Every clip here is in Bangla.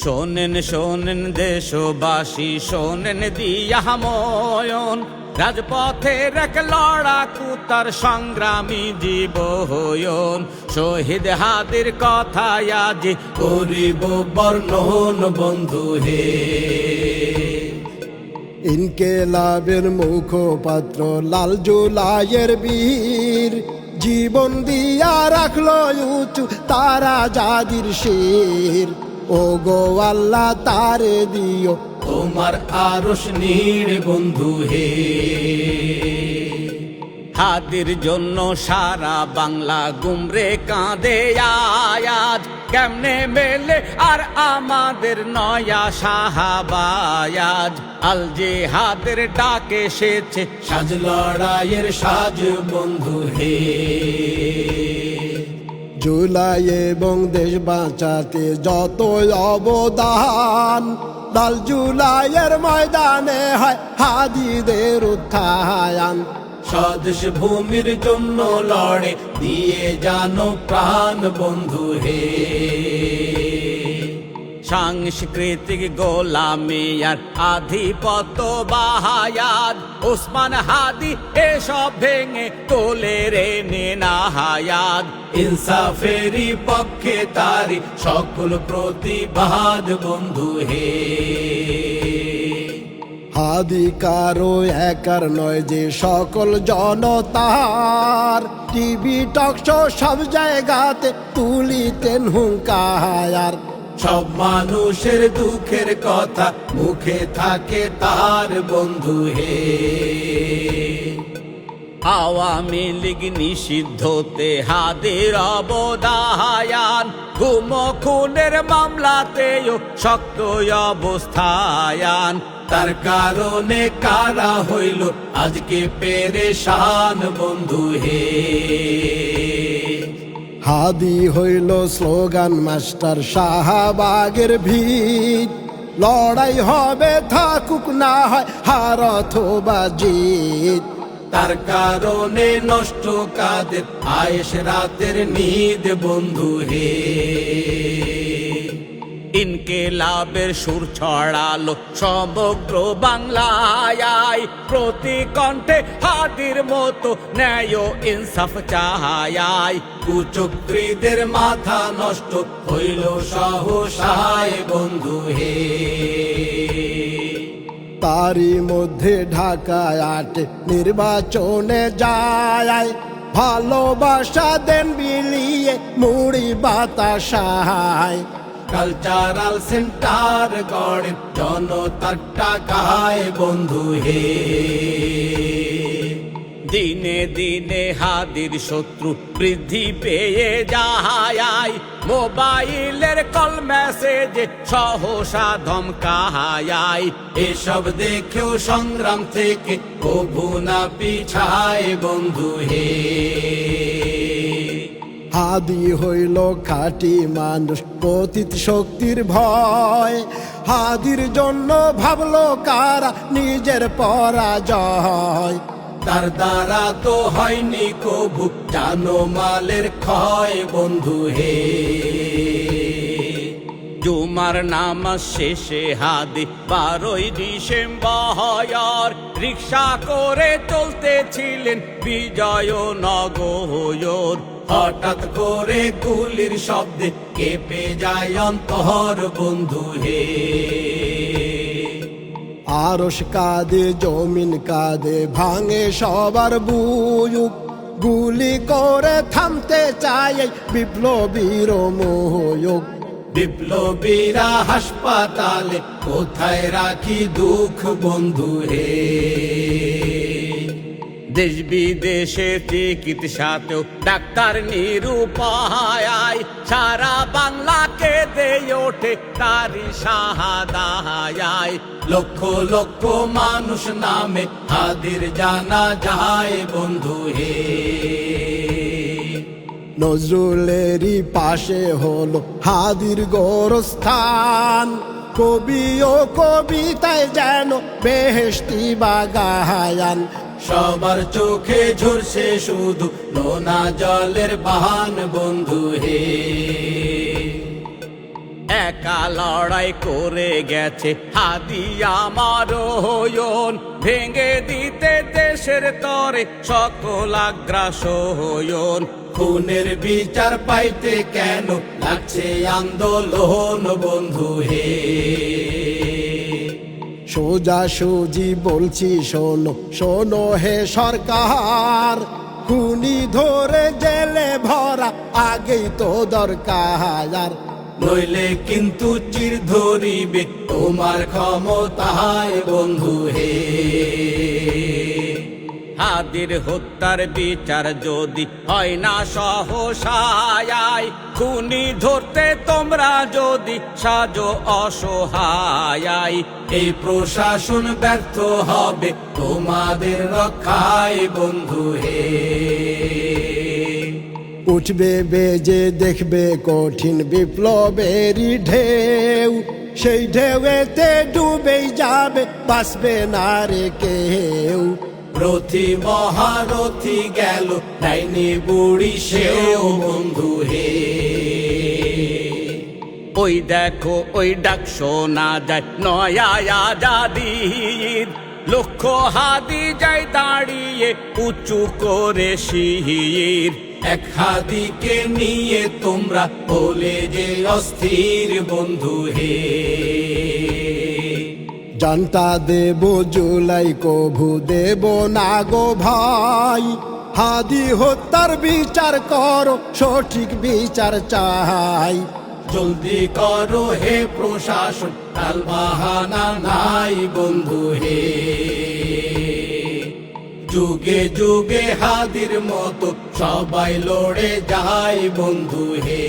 শোনেন শোনেন দেশবাসী, শোনেন দিয়া ময়ন, রাজপথের এক লড়াকু তার সংগ্রামী জীবন। শহীদ হাদির কথা আজ করিব বর্ণন বন্ধু হে। ইনকেলাবের মুখপাত্র লাল জুলাইয়ের বীর, জীবন দিয়া রাখলো উঁচু তারা জাদির শির। ও গো আল্লাহ তারে দিও তোমার আরশ নীড় বন্ধু হে। হাদির জন্য সারা বাংলা গুমরে কাঁদে আয়াজ, কেমনে মেলে আর আমাদের নয়া শাহাবায়াজ। আল জিহাদের ডাক এসেছে, সাজ লড়াইয়ের সাজ বন্ধু হে। জুলাই এবং দেশ বাঁচাতে যত অবদান, লাল জুলাইয়ের ময়দানে হয় হাদিদের উত্থান। স্বদেশ ভূমির জন্য লড়ে দিয়ে জানো প্রাণ বন্ধু হে। সাংস্কৃতিক গোলামি আর আধিপত্য বাহায়াত, ওসমান হাদি এসব ভেঙে তোলে রে নেনাহায়াত। ইনসাফেরই পক্ষে তারি সকল প্রতিবাদ বন্ধু হে। হাদি কারো একার নয় যে সকল জনতার, টিভি টকশো সব জায়গাতে তুলিতেন হুঙ্কার। সব মানুষের দুঃখের কথা মুখে থাকে তার বন্ধু হে। আওয়ামী লীগ নিষিদ্ধতে হাদির অবদান, গুম খুনের মামলাতেও শক্ত অবস্থায়ান। তার কারণে কারা হইল আজকে পেরেশান বন্ধু হে। হাদি হইল স্লোগান মাস্টার শাহবাগের ভিত, লড়াই হবে থাকুক না হয় হার অথবা জিত। তার কারণে নষ্ট কাদের আয়েশ রাতের নিদ বন্ধু হে। ইনকেলাবের সুর ছড়ালো সমগ্র বাংলায়, প্রতি কণ্ঠে হাদির মতো ন্যায় ইনসাফ চাহায়। কুচক্রীদের মাথা নষ্ট হইল সহসায় বন্ধু হে। তারই মধ্যে ঢাকায় নির্বাচনে যায়, ভালোবাসা দেন বিলিয়ে মুড়ি বাতাসায়। কালচারাল সেন্টার গড়ে জনতার টাকায় বন্ধু হে। দিনে দিনে হাদির শত্রু বৃদ্ধি পেয়ে যায়, মোবাইলের কল মেসেজে সহসা ধমকায়। এসব দেখেও সংগ্রাম থেকে কভু না পিছায় বন্ধু হে। হাদি হইল খাঁটি মানুষ পতিত শক্তির ভয়, হাদির জন্য ভাবলো কারা নিজের পরাজয়। তার দ্বারা তো হয়নি কভু জানো মালের ক্ষয় বন্ধু হে। জুমার নামাজ শেষে হাদি 12ই ডিসেম্বর, রিক্সা করে চলতেছিলেন বিজয়নগর। হঠাৎ করে গুলির শব্দে কেঁপে যায় অন্তর বন্ধু হে। আরশ কাঁদে জমিন কাঁদে ভাঙে সবার বুক, গুলি করে থামতে চায় বিপ্লবীর মোহক। বিপ্লবীরা হাসপাতালে কোথায় রাখি দুঃখ বন্ধু হে। দেশ বিদেশে চিকিৎসাতেও ডাক্তার নিরুপায়, সারা বাংলাকে দিয়ে ওঠে তারি শাহাদায়। লক্ষ লক্ষ মানুষ নামে হাদির জানা যায় বন্ধু হে। নজরুলেরই পাশে হলো হাদির গোরস্থান, কবি ও কবিতায় যেন বেহেশতি বাগায়ান। সবার চোখে ঝরছে শুধু নোনা জলের বাহান বন্ধু হে। একা লড়াই করে গেছে হাদি আমার হয়ন, ভেঙে দিতে দেশের তরে সকল আগ্রাসন। খুনের বিচার পাইতে কেন লাগছে আন্দোলন বন্ধু হে, সোজা সুজি বলছি শোনো শোনো হে সরকার, খুনি ধরে জেলে ভরা আগেই তো দরকার। নইলে কিন্তু চির ধরিবে তোমার ক্ষমতায় বন্ধু হে। হাদির হত্যার বিচার যদি হয় না সহসায়, খুনি ধরতে তোমরা যদি সাজো অসহায়, এই প্রশাসন ব্যর্থ হবে তোমাদের রক্ষায় বন্ধু হে। উঠবে বেজে দেখবে কঠিন বিপ্লবেরই ঢেউ, সেই ঢেউতে ডুবেই যাবে বাঁচবে না রে কেউ। রথি মহারথি গেল ডাইনি বুড়ি সেও বন্ধু হে, ওই দেখো ওই ডাক শোনা যায় নয়া আজাদির, লক্ষ হাদি যায় দাঁড়িয়ে উঁচু করে শির। এক হাদিকে নিয়ে তোমরা বলে যে অস্থির বন্ধু হে, জানতা দেব জুলাই কভু দেব না গো ভাই, হাদি হত্যার বিচার করো সঠিক বিচার চাই। জলদি করো হে প্রশাসন, টাল বাহানা নাই বন্ধু হে। যুগে যুগে হাদির মতো সবাই লড়ে যায় বন্ধু হে,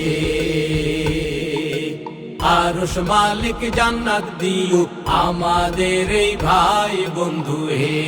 আরশ মালিক জান্নাত দিও আমাদের এই ভাই বন্ধু হে।